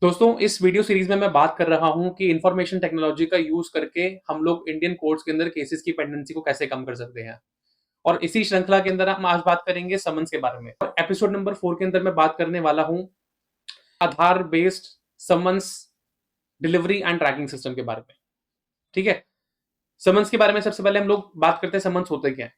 दोस्तों, इस video series में मैं बात कर रहा हूं कि इंफॉर्मेशन टेक्नोलॉजी का यूज करके हम लोग इंडियन कोर्ट्स के अंदर केसेस की पेंडेंसी को कैसे कम कर सकते हैं। और इसी श्रृंखला के अंदर हम आज बात करेंगे समन्स के बारे में। और एपिसोड नंबर 4 के अंदर मैं बात करने वाला हूं Aadhaar based summons delivery and tracking system के बारे में। ठीक है, समन्स के बारे में सबसे पहले हम लोग बात करते हैं समन्स होते क्या है।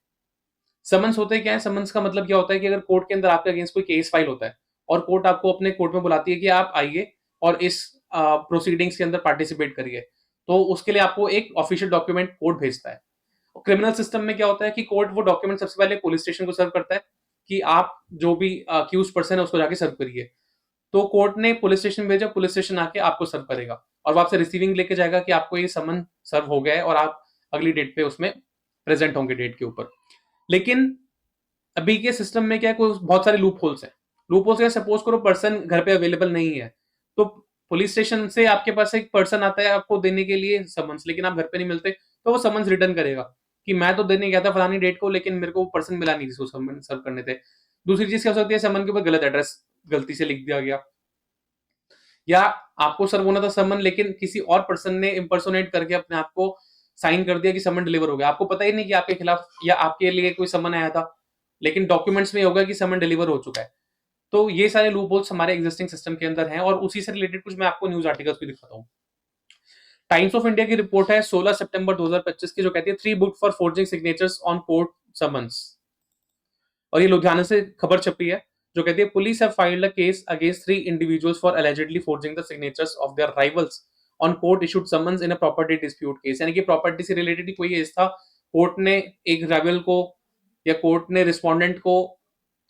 समन्स होते क्या है, समन्स का मतलब क्या होता है कि अगर कोर्ट के अंदर आपके अगेंस्ट कोई केस फाइल होता है और कोर्ट आपको अपने कोर्ट में बुलाती है कि आप आइए और इस प्रोसीडिंग्स के अंदर पार्टिसिपेट करिए, तो उसके लिए आपको एक ऑफिशियल डॉक्यूमेंट कोर्ट भेजता है। क्रिमिनल सिस्टम में क्या होता है कि कोर्ट वो डॉक्यूमेंट सबसे पहले पुलिस स्टेशन को सर्व करता है कि आप जो भी अक्यूज पर्सन है उसको जाके सर्व करिए। तो कोर्ट ने पुलिस स्टेशन भेजा, पुलिस स्टेशन आके आपको सर्व करेगा और वो आपसे रिसीविंग लेके जाएगा कि आपको ये समन सर्व हो गया है और आप अगली डेट पे उसमें प्रेजेंट होंगे डेट के ऊपर। लेकिन अभी के सिस्टम में क्या है, कोई बहुत सारे लूप होल्स हैं। लूप होल्स है, सपोज करो पर्सन घर पे अवेलेबल नहीं है, तो पुलिस स्टेशन से आपके पास एक पर्सन आता है आपको देने के लिए समन्स, लेकिन आप घर पे नहीं मिलते, तो वो समन्स रिटर्न करेगा कि मैं तो देने गया था फलानी डेट को, लेकिन मेरे को पर्सन मिला नहीं जिसको समन सर्व करने थे। दूसरी चीज क्या हो सकती है, समन के ऊपर गलत एड्रेस गलती से लिख दिया गया, या आपको सर्व होना था समन लेकिन किसी और पर्सन ने इम्पर्सोनेट करके अपने आप को साइन कर दिया कि समन डिलीवर हो गया, आपको पता ही नहीं कि आपके खिलाफ या आपके लिए कोई समन आया था, लेकिन डॉक्यूमेंट्स में होगा कि समन डिलीवर हो चुका है। तो ये सारे लूप होल्स हमारे एग्जिस्टिंग सिस्टम के अंदर हैं और उसी से रिलेटेड कुछ मैं आपको न्यूज आर्टिकल्स भी दिखाता हूँ। टाइम्स ऑफ इंडिया की रिपोर्ट है 16 सितंबर 2025 की, जो कहती है 3 book for forging signatures on court summons. और ये लुधियाना से खबर छपी है, जो कहती है police have filed a case against 3 individuals for allegedly forging the signatures of their rivals on court issued summons in a property dispute case. यानी कि प्रॉपर्टी से रिलेटेड कोई केस था, कोर्ट ने एक राइवल को या कोर्ट ने रिस्पोंडेंट को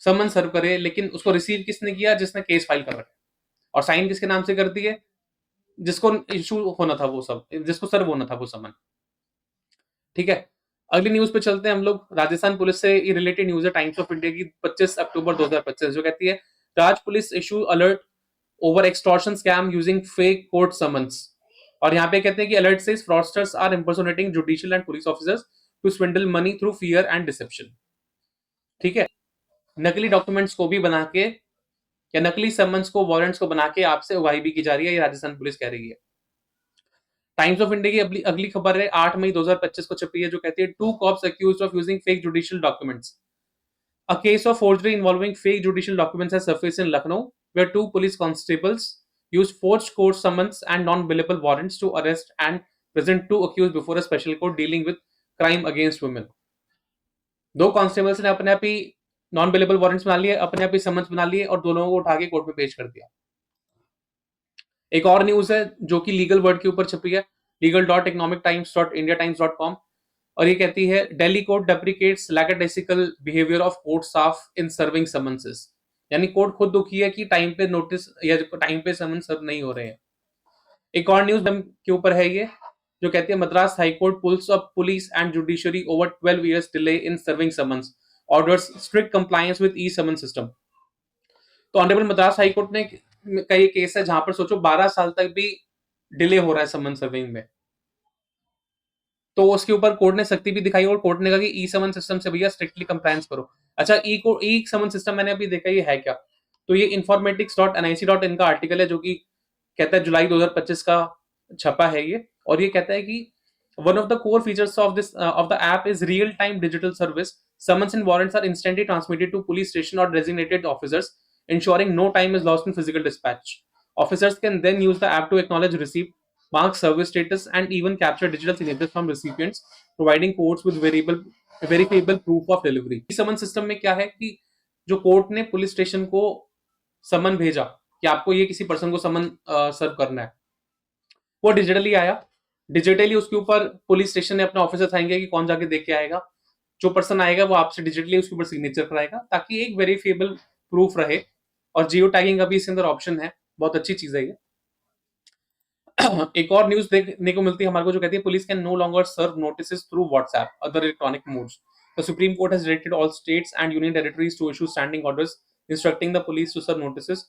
समन सर्व करे, लेकिन उसको रिसीव किसने किया, जिसने केस फाइल कर रखा है, और साइन किसके नाम से कर दिए, जिसको इशू होना था वो सब, जिसको सर्व होना था वो समन। ठीक है, अगली न्यूज पे चलते हैं हम लोग। राजस्थान पुलिस से ये रिलेटेड न्यूज है, टाइम्स ऑफ इंडिया की 25 अक्टूबर 2025, जो कहती है Raj police issue alert over extortion scam using fake court summons. और यहाँ पे कहते हैं कि अलर्ट से fraudsters are impersonating judicial and police officers to swindle money through fear and deception. ठीक है, नकली डॉक्यूमेंट्स को भी बना के या नकली समन्स को, वारंट्स को बना के आपसे उगाही भी की जा रही है, ये राजस्थान पुलिस कह रही है। टाइम्स ऑफ इंडिया की अगली खबर है 8 मई 2025 को छपी है, जो कहती है 2 cops accused of using fake judicial documents. A case of forgery involving fake judicial documents has surfaced in Lucknow, where 2 police constables used forged court summons and non-billable warrants to arrest and present 2 accused before a special court dealing with crime against women. दो constables ने अपने आप ही non billable warrants बना लिए, अपने आप ही summons बना लिए और दोनों को उठा के कोर्ट में पेश कर दिया। एक और न्यूज है जो कि लीगल वर्ड के ऊपर छपी है, legal.economictimes.indiatimes.com, और ये कहती है Delhi court deprecates lackadaisical behaviour of court staff in serving summonses. यानी कोर्ट खुद दुखी है कि टाइम पे नोटिस या टाइम पे समन सर्व नहीं हो रहे हैं। एक और न्यूज के ऊपर है ये, जो कहती है Madras high court pulls up police and judiciary over 12 years delay in serving summons, orders strict compliance with e summon system. तो ऑनरेबल मद्रास हाई कोर्ट ने का ये केस है जहां पर सोचो 12 साल तक भी डिले हो रहा है समन सर्विंग में, तो उसके ऊपर कोर्ट ने सख्ती भी दिखाई और कोर्ट ने कहा कि ई समन सिस्टम से भैया स्ट्रिक्टली कंप्लायंस करो। अच्छा, ई समन सिस्टम मैंने अभी देखा ये है क्या, तो ये informatics.nic.in का आर्टिकल है, जो कि कहता है जुलाई 2025 का छपा है ये, और ये कहता है कि one of the core features of the app is real time digital service. Summons and warrants are instantly transmitted to police station और designated officers, ensuring no time is lost in physical dispatch. Officers can then use the app to acknowledge receipt, mark service status, and even capture digital signatures from recipients, providing courts with verifiable proof of delivery. इस समन system में क्या है कि जो court ने police station को समन भेजा कि आपको ये किसी पर्सन को समन सर्व करना है, वो डिजिटली आया। डिजिटली उसके ऊपर पुलिस स्टेशन ने अपने ऑफिसर आएंगे कि कौन जाके देख के आएगा, जो पर्सन आएगा वो आपसे डिजिटली उसके ऊपर सिग्नेचर कराएगा ताकि एक वेरीफेबल प्रूफ रहे। और जियो टैगिंग का भी इसके अंदर ऑप्शन है, बहुत अच्छी चीज है ये। एक और न्यूज देखने को मिलती है हमारे को, जो कहती है police can no longer serve notice through WhatsApp other electronic modes. The supreme court has directed all states and union territories to issue standing orders instructing the police to serve notice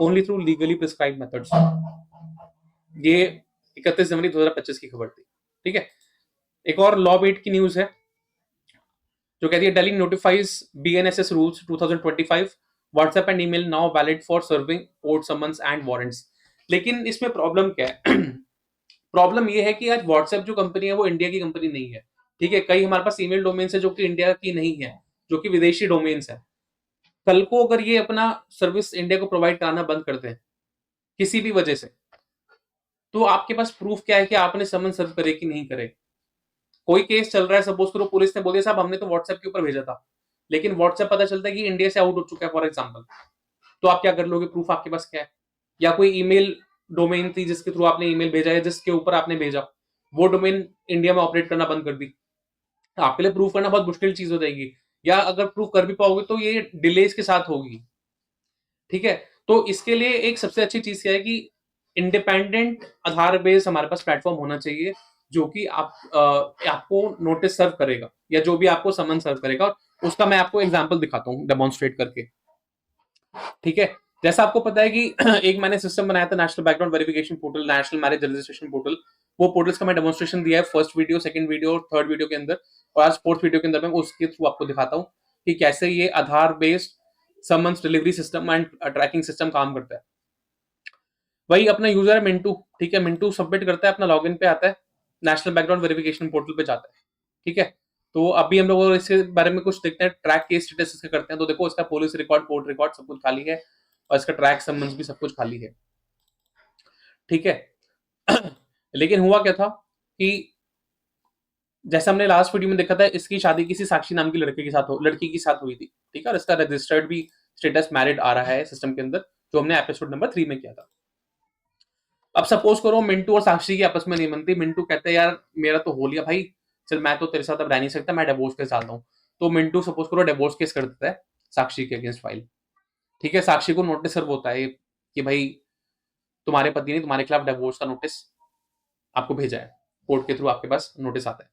only through legally prescribed methods. ये 31 जनवरी 2025 की खबर थी। ठीक है, एक और law बेट की news है, जो कहती है Delhi notifies BNSS rules 2025, WhatsApp and email now valid for serving court summons and warrants. लेकिन इसमें प्रॉब्लम क्या है? प्रॉब्लम ये है कि आज व्हाट्सएप जो कंपनी है वो इंडिया की कंपनी नहीं है, ठीक है। कई हमारे पास ईमेल डोमेन्स है जो कि इंडिया की नहीं है, जो कि विदेशी डोमेन्स है। कल को अगर ये अपना सर्विस इंडिया को प्रोवाइड कराना बंद कर दें किसी भी वजह से, तो आपके पास प्रूफ क्या है कि आपने समन सर्व करे कि नहीं करे? कोई केस चल रहा है, सपोज करो पुलिस ने बोल दिया साहब हमने तो व्हाट्सएप के ऊपर भेजा था, लेकिन व्हाट्सएप पता चलता है कि इंडिया से आउट हो चुका है फॉर एग्जाम्पल, तो आप क्या कर लोगे? प्रूफ आपके पास क्या है? या कोई ईमेल डोमेन थी जिसके थ्रू आपने ईमेल भेजा है, जिसके ऊपर आपने भेजा, वो डोमेन इंडिया में ऑपरेट करना बंद कर दी, आपके लिए प्रूफ करना बहुत मुश्किल चीज हो जाएगी। या अगर प्रूफ कर भी पाओगे तो ये डिलेज के साथ होगी, ठीक है। तो इसके लिए एक सबसे अच्छी चीज क्या है कि इंडिपेंडेंट आधार बेस्ड हमारे पास प्लेटफॉर्म होना चाहिए, जो कि आपको नोटिस सर्व करेगा या जो भी आपको समन सर्व करेगा। उसका मैं आपको एग्जांपल दिखाता हूँ डेमोन्स्ट्रेट करके, ठीक है। जैसा आपको पता है कि एक मैंने सिस्टम बनाया था national background verification portal, national marriage registration portal. वो पोर्टल्स का मैं डेमोन्स्ट्रेशन दिया है फर्स्ट वीडियो, सेकंड वीडियो और थर्ड वीडियो के अंदर, और आज फोर्थ वीडियो के अंदर मैं उसके थ्रू आपको दिखाता हूँ कि कैसे ये Aadhaar based summons delivery system and tracking system काम करता है। वही अपना यूजर है मिंटू, ठीक है। मिंटू सबमिट करता है, अपना लॉगिन पे आता है, नेशनल बैकग्राउंड वेरिफिकेशन पोर्टल पे जाता है, ठीक है। तो अभी हम लोग इसके बारे में कुछ देखते हैं, ट्रैक केस स्टेटस इसका करते हैं। तो देखो इसका पुलिस रिकॉर्ड, कोर्ट रिकॉर्ड सब कुछ खाली है, और इसका ट्रैक समन्स भी सब कुछ खाली है, ठीक है। लेकिन हुआ क्या था कि जैसे हमने लास्ट वीडियो में देखा था, इसकी शादी किसी साक्षी नाम की लड़की के साथ हुई थी, ठीक है। और इसका रजिस्टर्ड भी स्टेटस मैरिड आ रहा है सिस्टम के अंदर, जो हमने एपिसोड नंबर 3 में किया था। अब सपोज करो मिंटू और साक्षी की आपस में नहीं बनती, मिंटू कहते हैं यार मेरा तो हो लिया भाई, चल मैं तो तेरे साथ अब रह नहीं सकता, मैं डिवोर्स केस डालता हूँ। तो मिंटू सपोज करो डिवोर्स केस कर देता है साक्षी के अगेंस्ट फाइल, ठीक है। साक्षी को नोटिस सर्व होता है कि भाई तुम्हारे पति ने तुम्हारे खिलाफ डिवोर्स का नोटिस आपको भेजा है, कोर्ट के थ्रू आपके पास नोटिस आता है।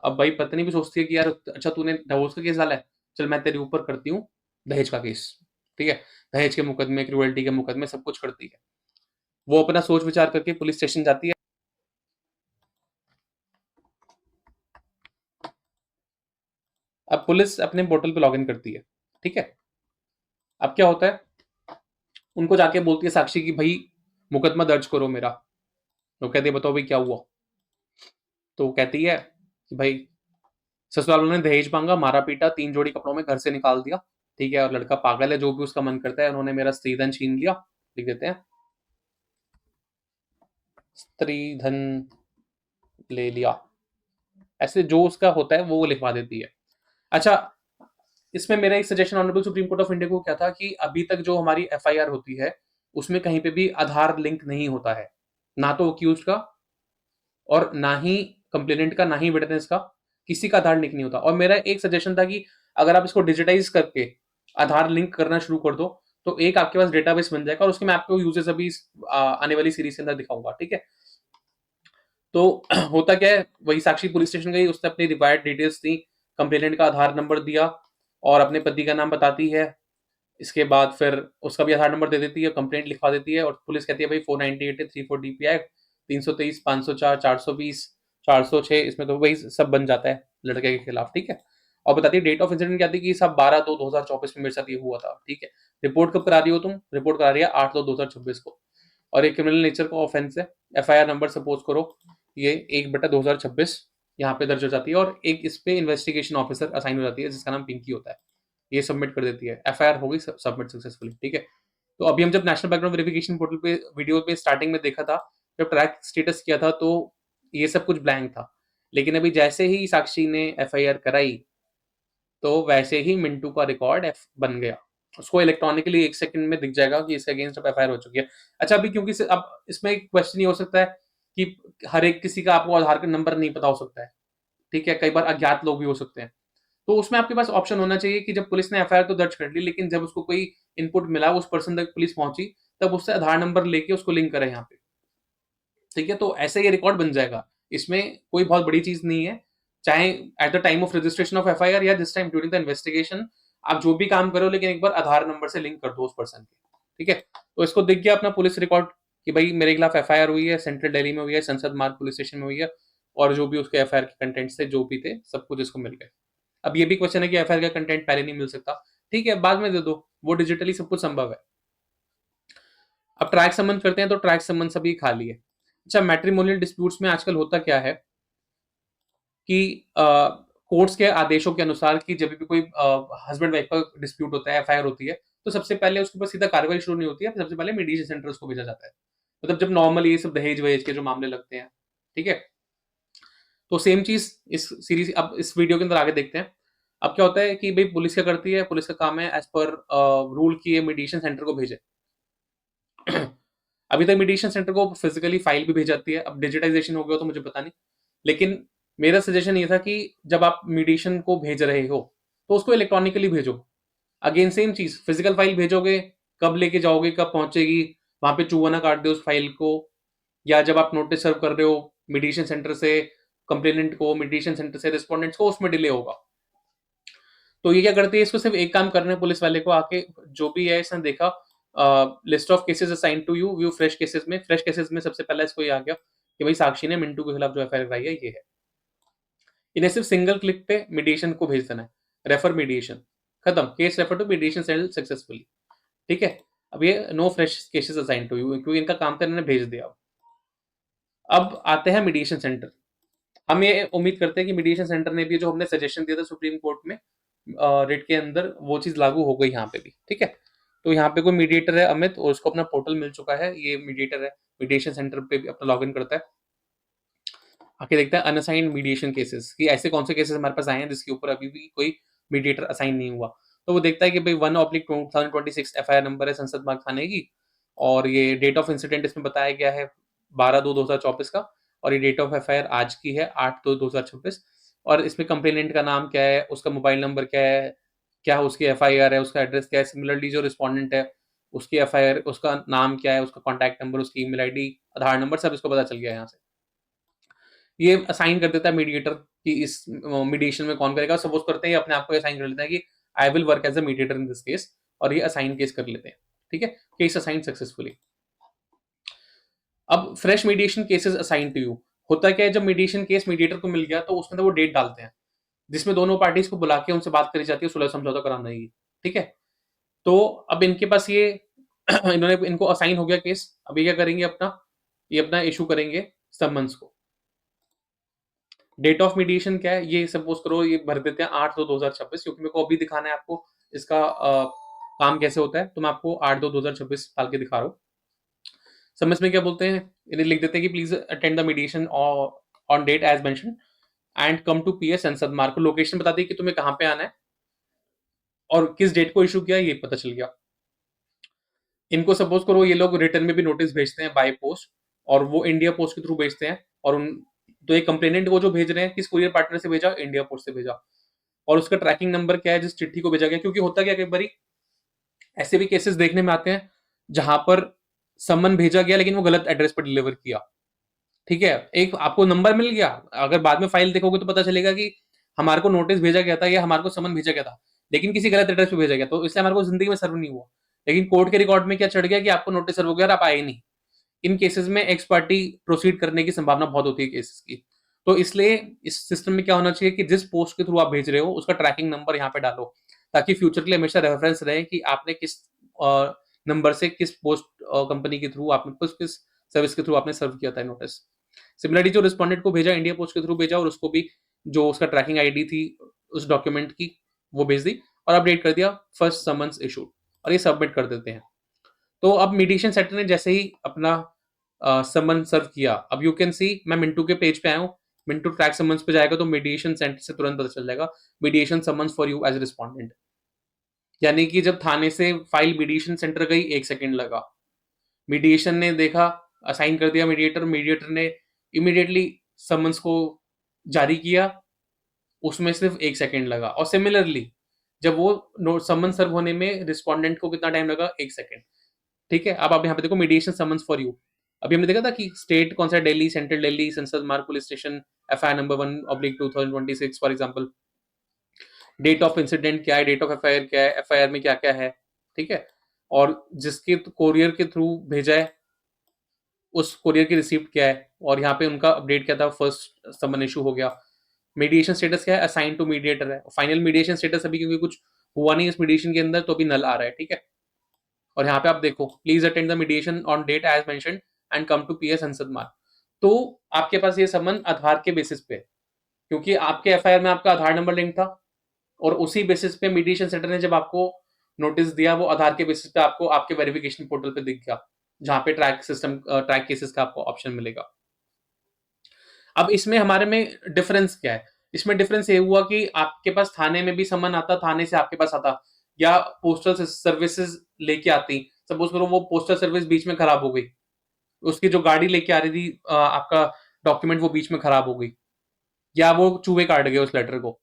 अब भाई पत्नी भी सोचती है कि यार अच्छा तूने डिवोर्स का केस डाला है, चल मैं तेरे ऊपर करती हूँ दहेज का केस, ठीक है। दहेज के मुकदमे, क्रुएल्टी के मुकदमे सब कुछ करती है। वो अपना सोच विचार करके पुलिस स्टेशन जाती है। अब पुलिस अपने पोर्टल पे लॉगिन करती है, ठीक है। अब क्या होता है, उनको जाके बोलती है साक्षी की भाई मुकदमा दर्ज करो मेरा। तो कहती है बताओ भाई क्या हुआ? तो वो कहती है कि भाई ससुराल वालों ने दहेज मांगा, मारा पीटा, 3 जोड़ी कपड़ों में घर से निकाल दिया, ठीक है। और लड़का पागल है, जो भी उसका मन करता है, उन्होंने मेरा स्त्री धन छीन लिया। लिख देते हैं स्त्री धन ले लिया, ऐसे जो उसका होता है वो लिखवा देती है। अच्छा, इसमें मेरा एक suggestion honourable supreme court of India को क्या था कि अभी तक जो हमारी एफआईआर होती है उसमें कहीं पे भी आधार लिंक नहीं होता है, ना तो अक्यूज का और ना ही कंप्लेनेंट का, ना ही विटनेस का, किसी का आधार लिंक नहीं होता। और मेरा एक सजेशन था कि अगर आप इसको डिजिटाइज करके आधार लिंक करना शुरू कर दो तो एक आपके पास डेटाबेस बन जाएगा, और उसके मैं आपको यूजेस अभी आने वाली सीरीज के अंदर दिखाऊंगा, ठीक है। तो होता क्या है, वही साक्षी पुलिस स्टेशन गई, उसने अपनी रिक्वायर्ड डिटेल्स दी, कंप्लेनेंट का आधार नंबर दिया और अपने पति का नाम बताती है। इसके बाद फिर उसका भी आधार नंबर दे देती है, कंप्लेंट लिखवा देती है, और पुलिस कहती है भाई 498 है, 34 DPI एक्ट, 323, 504, 420, 406, इसमें तो वही सब बन जाता है लड़के के खिलाफ, ठीक है। और बताती है डेट ऑफ इंसिडेंट क्या थी कि सब 12/2/2024 में मेरे साथ ये हुआ था, ठीक है। रिपोर्ट कब करा रही हो तुम? रिपोर्ट करा रही है 8/2/2026 को, और एक क्रिमिनल नेचर का ऑफेंस है। एफआईआर नंबर सपोज करो ये 1/2026 यहाँ पे दर्ज हो जाती है, और एक इस पे इन्वेस्टिगेशन ऑफिसर असाइन हो जाती है जिसका नाम पिंकी होता है। ये सबमिट कर देती है, एफआईआर हो गई सबमिट सक्सेसफुली, ठीक है। तो अभी हम जब नेशनल बैकग्राउंड वेरिफिकेशन पोर्टल पे वीडियो पे स्टार्टिंग में देखा था, जब ट्रैक स्टेटस किया था तो ये सब कुछ ब्लैंक था। लेकिन अभी जैसे ही साक्षी ने एफआईआर कराई तो वैसे ही मिंटू का रिकॉर्ड एफ बन गया, उसको इलेक्ट्रॉनिकली 1 सेकंड में दिख जाएगा कि इसके अगेंस्ट अब एफआईआर हो चुकी है। अच्छा, अभी क्योंकि अब इसमें एक क्वेश्चन ये हो सकता है कि हर एक किसी का आपको आधार का नंबर नहीं पता हो सकता है, ठीक है। कई बार अज्ञात लोग भी हो सकते हैं, तो उसमें आपके पास ऑप्शन होना चाहिए कि जब पुलिस ने एफआईआर तो दर्ज कर ली, लेकिन जब उसको कोई इनपुट मिला, उस पर्सन तक पुलिस पहुंची, तब उससे आधार नंबर लेके उसको लिंक करें यहाँ पे, ठीक है। तो ऐसे ये रिकॉर्ड बन जाएगा, इसमें कोई बहुत बड़ी चीज नहीं है। चाहे at the time of registration of FIR या this time during the investigation, आप जो भी काम करो लेकिन एक बार आधार नंबर से लिंक कर दो उस पर्सन के, ठीक है। तो इसको दिख गया अपना पुलिस रिकॉर्ड कि भाई मेरे खिलाफ एफआईआर हुई है, सेंट्रल दिल्ली में हुई है, संसद मार्ग पुलिस स्टेशन में हुई है, और जो भी उसके एफआईआर के कंटेंट्स थे जो भी थे सब कुछ इसको मिल गए। अब ये भी क्वेश्चन है कि एफआईआर का कंटेंट पहले नहीं मिल सकता, ठीक है, बाद में दे दो, वो डिजिटली सब कुछ संभव है। अब ट्रैक समन करते हैं तो ट्रैक समन सभी खाली है। अच्छा, मैट्रिमोनियल डिस्प्यूट्स में आजकल होता क्या है कि कोर्ट्स के आदेशों के अनुसार कि जब भी कोई हस्बैंड वाइफ का डिस्प्यूट होता है, एफआईआर होती है, तो सबसे पहले उसके ऊपर सीधा कार्रवाई शुरू नहीं होती है, सबसे पहले मीडिएशन सेंटर उसको भेजा जाता है। मतलब जब नॉर्मल ये सब दहेज वहेज के जो मामले लगते हैं, ठीक है, तो सेम चीज इस सीरीज, अब इस वीडियो के अंदर आगे देखते हैं। अब क्या होता है कि भाई पुलिस क्या करती है, पुलिस का काम है एज पर रूल की ये मीडिएशन सेंटर को भेजे। अभी तक मीडिएशन सेंटर को फिजिकली फाइल भी भेज जाती है, अब डिजिटाइजेशन हो गया तो मुझे पता नहीं, लेकिन मेरा सजेशन ये था कि जब आप मीडिएशन को भेज रहे हो तो उसको इलेक्ट्रॉनिकली भेजो। अगेन सेम चीज, फिजिकल फाइल भेजोगे, कब लेके जाओगे, कब पहुंचेगी, वहां पे चूहा ना काट दे उस फाइल को, या जब आप नोटिस सर्व कर रहे हो मीडिएशन सेंटर से कंप्लेनेंट को, मीडिएशन सेंटर से रिस्पोंडेंट्स को, उसमें डिले होगा। तो ये क्या करती है, इसको सिर्फ एक काम करना है पुलिस वाले को, आके जो भी है इसने देखा list of cases assign to you, view fresh cases में, फ्रेश केसेस में सबसे पहले इसको ये आ गया कि भाई साक्षी ने मिंटू के खिलाफ जो एफआईआर कराई है ये है। इन्हें सिर्फ सिंगल क्लिक पे मीडिएशन को भेज देना है, रेफर मीडिएशन, खत्म, case refer to mediation settle successfully. ठीक है, अब ये no fresh cases assign to you, क्योंकि इनका काम था, इन्होंने भेज दिया। अब आते हैं मीडिएशन सेंटर। हम ये उम्मीद करते हैं कि मीडिएशन सेंटर ने भी जो हमने सजेशन दिया था सुप्रीम कोर्ट में रेट के अंदर, वो चीज लागू हो गई यहाँ पे भी। ठीक है, तो यहाँ पे कोई मीडिएटर है अमित, और उसको अपना पोर्टल मिल चुका है, ये मीडिएटर है, मीडिएशन सेंटर पे भी अपना लॉगिन करता है, आके देखता है अनअसाइंड मीडिएशन केसेस, कि ऐसे कौन से केसेस हमारे पास आए हैं जिसके ऊपर अभी भी कोई मीडिएटर असाइन नहीं हुआ। तो वो देखता है कि भाई 1/2026 एफआईआर नंबर है संसद मार्ग थाने की, और ये डेट ऑफ इंसिडेंट इसमें बताया गया है 12/2/2024 का, और ये डेट ऑफ एफआईआर आज की है 8/2/2026, और इसमें कंप्लेनेंट का नाम क्या है, उसका मोबाइल नंबर क्या है, क्या उसकी एफआईआर है, उसका एड्रेस क्या है, सिमिलरली जो रिस्पोंडेंट है उसकी एफआईआर, उसका नाम क्या है, उसका कॉन्टैक्ट नंबर, उसकी ईमेल आईडी, आधार नंबर, सब इसको पता चल गया यहाँ से। ये असाइन कर देता है मीडिएटर कि इस मीडिएशन में कौन करेगा। सपोज करते हैं अपने आप को असाइन कर लेता है कि I will work as a mediator in this case, और ये असाइन केस कर लेते हैं। ठीक है, केस असाइन सक्सेसफुली। अब fresh mediation cases assign to you, होता क्या है, जब मीडिएशन केस मीडिएटर को मिल गया तो उसमें तो वो डेट डालते हैं जिसमें दोनों पार्टीज को बुला के उनसे बात करी जाती है सुलह समझौता कराने की। ठीक है, तो अब इनके पास ये इन्होंने, इनको असाइन हो गया केस, अब ये क्या करेंगे, अपना ये अपना इशू करेंगे समन्स को। डेट ऑफ मीडिएशन क्या है, ये सपोज करो ये भर देते हैं 8/2/2026, क्योंकि मेरे को अभी दिखाना है आपको इसका काम कैसे होता है, तो मैं आपको 8/2/2026 डाल के दिखा रहा हूँ। समझ में क्या बोलते हैं, इन्हें लिख देते हैं कि please attend the mediation on date as mention and come to PS Sansad Marg, को लोकेशन बता दी कि तुम्हें कहाँ पे आना है और किस डेट को इशू किया, ये पता चल गया। इनको सपोज करो ये लोग रिटर्न में भी नोटिस भेजते हैं बाय पोस्ट, और वो इंडिया पोस्ट के थ्रू भेजते हैं, और उन तो एक कंप्लेनेंट को जो भेज रहे हैं किस कुरियर पार्टनर से भेजा, इंडिया पोस्ट से भेजा, और उसका ट्रैकिंग नंबर क्या है जिस चिट्ठी को भेजा गया, क्योंकि होता क्या कई बार ऐसे भी केसेस देखने में आते हैं जहां पर समन भेजा गया लेकिन वो गलत एड्रेस पर डिलीवर किया। ठीक है, एक आपको नंबर मिल गया, अगर बाद में फाइल देखोगे तो पता चलेगा कि हमारे को नोटिस भेजा गया था या हमारे को समन भेजा गया था, लेकिन किसी गलत एड्रेस पे भेजा गया, तो इसलिए हमारे को जिंदगी में सर्व नहीं हुआ। लेकिन कोर्ट के रिकॉर्ड में क्या चढ़ गया कि आपको नोटिस सर्व हो गया और आप आए नहीं। इन केसेस में एक्स पार्टी प्रोसीड करने की संभावना बहुत होती है केसेस की। तो इसलिए इस सिस्टम में क्या होना चाहिए कि जिस पोस्ट के थ्रू आप भेज रहे हो उसका ट्रैकिंग नंबर यहाँ पे डालो, ताकि फ्यूचर के लिए हमेशा रेफरेंस रहे कि आपने किस नंबर से किस पोस्ट कंपनी के थ्रू आपने किस सर्विस के थ्रू आपने सर्व किया था नोटिस। सिमिलरली जो रिस्पॉन्डेंट को भेजा इंडिया पोस्ट के थ्रू भेजा, और उसको भी जो उसका ट्रैकिंग आईडी थी उस डॉक्यूमेंट की वो भेज दी, और अपडेट कर दिया फर्स्ट समन्स इशूड, और ये सबमिट कर देते हैं। तो अब मीडिएशन सेंटर ने जैसे ही अपना समन सर्व किया, अब यू कैन सी मैं मिंटू के पेज पे आया हूँ, मिंटू ट्रैक समन्स पे जाएगा तो मीडिएशन सेंटर से तुरंत पता चल जाएगा mediation summons for you as respondent, यानी कि जब थाने से फाइल मीडिएशन सेंटर गई 1 सेकंड लगा, मीडिएशन ने देखा, असाइन कर दिया मीडिएटर, मीडिएटर ने इमीडिएटली समन्स को जारी किया, उसमें सिर्फ 1 सेकंड लगा। और सिमिलरली जब वो समन सर्व होने में रिस्पॉन्डेंट को कितना टाइम लगा, 1 सेकंड। ठीक है, अब आप यहाँ पे देखो मीडिएशन समन्स फॉर यू, अभी हमने देखा था कि स्टेट कौन सा, Delhi, central Delhi, Sansad Marg police station, FIR number 1/2026 for example, date of incident क्या है, डेट ऑफ एफआईआर क्या है, एफआईआर में क्या क्या है। ठीक है, और जिसके कोरियर के थ्रू भेजा है उस कोरियर की रिसिप्ट क्या है, और यहाँ पे उनका अपडेट क्या था, फर्स्ट समन इशू हो गया। मीडिएशन स्टेटस क्या है, असाइन टू मीडिएटर है। फाइनल मीडिएशन स्टेटस अभी क्योंकि कुछ हुआ नहीं इस मीडिएशन के अंदर तो अभी नल आ रहा है। ठीक है, और यहाँ पे आप देखो, please attend the mediation on date as mentioned and come to PS Hansad Marg. तो आपके पास ये समन आधार के बेसिस पे, क्योंकि आपके एफआईआर में आपका आधार नंबर लिंक था, और उसी बेसिस पे मीडिएशन सेंटर ने जब आपको नोटिस दिया, वो आधार के बेसिस पे आपको आपके वेरिफिकेशन पोर्टल पे दिख गया, जहां पे ट्रैक केसेस का आपको ऑप्शन मिलेगा। अब इसमें हमारे में डिफरेंस क्या है? इसमें डिफरेंस ये हुआ कि आपके पास थाने में भी समन आता, थाने से आपके पास आता, या पोस्टल सर्विसेज लेके आती। सपोज करो वो पोस्टल सर्विस बीच में खराब हो गई, उसकी जो गाड़ी लेके आ रही थी आपका डॉक्यूमेंट, वो बीच में खराब हो गई, या वो चूहे काट गए उस लेटर को,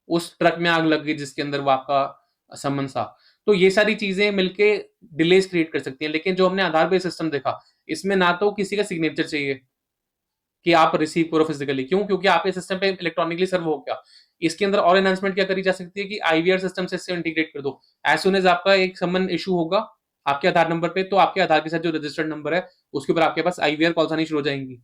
उस ट्रक में आग लग गई जिसके अंदर वो आपका समन था। तो ये सारी चीजें मिलके डिलेस क्रिएट कर सकती हैं। लेकिन जो हमने आधार बेस्ड सिस्टम देखा, इसमें ना तो किसी का सिग्नेचर चाहिए कि आप रिसीव करो फिजिकली, क्यों? क्योंकि आपके सिस्टम पे इलेक्ट्रॉनिकली सर्व हो गया। इसके अंदर और एनहांसमेंट क्या करी जा सकती है कि आईवीआर सिस्टम से इससे इंटीग्रेट कर दो। एज सुन एज आपका एक समन इशू होगा आपके आधार नंबर पे, तो आपके आधार के साथ जो रजिस्टर्ड नंबर है उसके ऊपर आपके पास आईवीआर कॉल्स आनी शुरू हो जाएंगी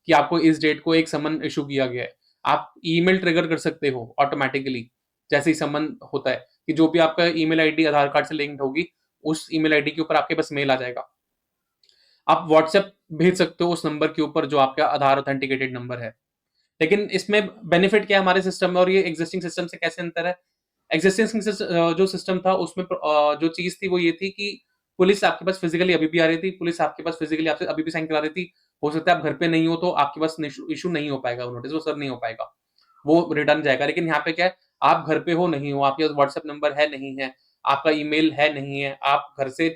कि आपको इस डेट को एक समन इशू किया गया है। आप ईमेल ट्रिगर कर सकते हो ऑटोमेटिकली, जैसे ही समन होता है कि जो भी आपका ईमेल आईडी आधार कार्ड से लिंक्ड होगी, उस ईमेल आईडी के ऊपर आपके पास मेल आ जाएगा। आप व्हाट्सएप भेज सकते हो उस नंबर के ऊपर जो आपका आधार ऑथेंटिकेटेड नंबर है। लेकिन इसमें बेनिफिट क्या है हमारे सिस्टम में, और ये एग्जिस्टिंग सिस्टम से कैसे अंतर है? एग्जिस्टिंग जो सिस्टम था उसमें जो चीज थी वो ये थी कि पुलिस आपके पास फिजिकली अभी भी आ रही थी, पुलिस आपके पास फिजिकली आपसे अभी भी साइन करा रही थी। हो सकता है आप घर पे नहीं हो तो आपके पास इशू नहीं हो पाएगा, वो नोटिस वो सर्व नहीं हो पाएगा, वो रिटर्न जाएगा। लेकिन यहाँ पे क्या है, आप घर पे हो नहीं हो, आपके पास व्हाट्सएप नंबर है नहीं है, आपका ईमेल है नहीं है, आप घर से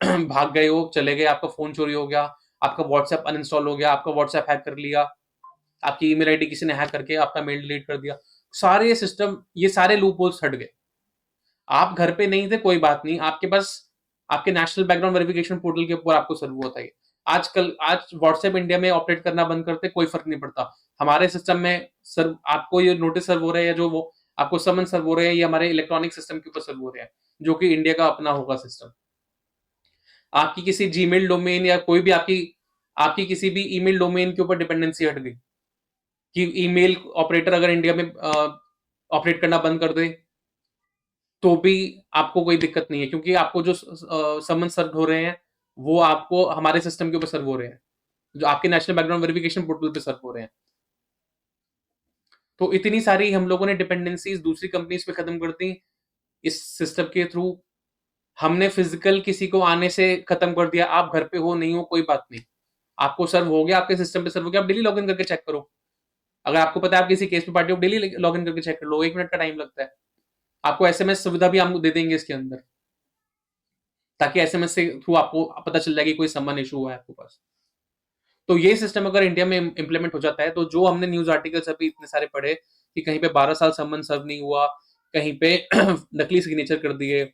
भाग गए हो, चले गए, आपका फोन चोरी हो गया, आपका व्हाट्सएप अनइंस्टॉल हो गया, आपका व्हाट्सएप हैक कर लिया, आपकी ईमेल आईडी किसी ने हैक करके आपका मेल डिलीट कर दिया, सारे सिस्टम, ये सारे लूप होल्स हट गए। आप घर पे नहीं थे कोई बात नहीं, आपके पास आपके नेशनल बैकग्राउंड वेरिफिकेशन पोर्टल के ऊपर आपको सर्व होता है। आजकल आज व्हाट्सएप इंडिया में ऑपरेट करना बंद करते कोई फर्क नहीं पड़ता, हमारे सिस्टम में सर्व आपको ये नोटिस सर्व हो रहे हैं, या जो वो आपको समन सर्व हो रहे हैं, ये हमारे इलेक्ट्रॉनिक सिस्टम के ऊपर सर्व हो रहे हैं, जो कि इंडिया का अपना होगा सिस्टम। आपकी किसी जीमेल डोमेन या कोई भी आपकी आपकी किसी भी ईमेल डोमेन के ऊपर डिपेंडेंसी हट गई कि ईमेल ऑपरेटर अगर इंडिया में ऑपरेट करना बंद कर दे तो भी आपको कोई दिक्कत नहीं है, क्योंकि आपको जो समन सर्व हो रहे हैं वो आपको हमारे सिस्टम के ऊपर सर्व हो रहे हैं, जो आपके नेशनल बैकग्राउंड वेरिफिकेशन पोर्टल पे सर्व हो रहे हैं। तो इतनी सारी हम लोगों ने डिपेंडेंसीज दूसरी कंपनीज पे खत्म कर दी इस सिस्टम के थ्रू। हमने फिजिकल किसी को आने से खत्म कर दिया। आप घर पे हो नहीं हो कोई बात नहीं, आपको सर्व हो गया, आपके सिस्टम पे सर्व हो गया, आप डेली लॉगिन करके चेक करो। अगर आपको पता है आप किसी केस पे पार्टी हो, डेली लॉगिन करके चेक कर लो, 1 मिनट का टाइम लगता है। आपको एसएमएस सुविधा भी हम दे देंगे इसके अंदर, ताकि एसएमएस से थ्रू आपको पता चल जाएगा कि कोई समन इशू हुआ है आपके पास। तो ये सिस्टम अगर इंडिया में इंप्लीमेंट हो जाता है, तो जो हमने न्यूज आर्टिकल्स अभी इतने सारे पढ़े कि कहीं पे 12 साल समन सर्व नहीं हुआ, कहीं पे नकली सिग्नेचर कर दिए,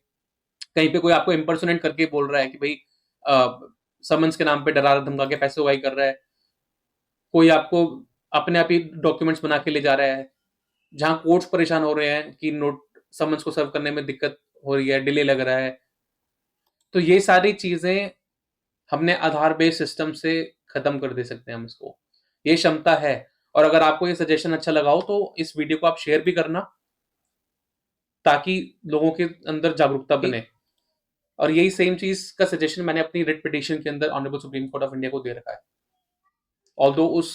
कहीं पे कोई आपको इम्पर्सोनेट करके बोल रहा है कि भाई समन्स के नाम पे डरा धमका के पैसे उगाई कर रहा है, कोई आपको अपने आप ही डॉक्यूमेंट्स बना के ले जा रहा है, जहां कोर्ट्स परेशान हो रहे हैं कि नोट समन्स को सर्व करने में दिक्कत हो रही है, डिले लग रहा है। तो ये सारी चीजें हमने आधार बेस्ड सिस्टम से खत्म कर दे सकते हैं हम इसको, ये क्षमता है। और अगर आपको ये सजेशन अच्छा लगा हो तो इस वीडियो को आप शेयर भी करना, ताकि लोगों के अंदर जागरूकता बने। और यही सेम चीज का सजेशन मैंने अपनी रिट पिटीशन के अंदर honourable supreme court of India को दे रखा है। ऑल्दो उस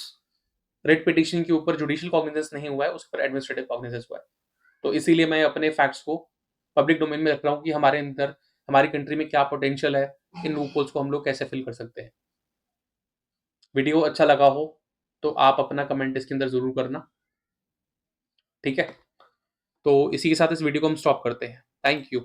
रिट पिटीशन के ऊपर जुडिशियल कॉग्निजेंस नहीं हुआ है, उस पर एडमिनिस्ट्रेटिव कॉग्निजेंस हुआ है। तो इसीलिए मैं अपने फैक्ट्स को पब्लिक डोमेन में रख रहा हूँ कि हमारे अंदर हमारी कंट्री में क्या पोटेंशियल है, इन लूप होल्स को हम लोग कैसे फिल कर सकते हैं। वीडियो अच्छा लगा हो तो आप अपना कमेंट इसके अंदर जरूर करना, ठीक है? तो इसी के साथ इस वीडियो को हम स्टॉप करते हैं। Thank you.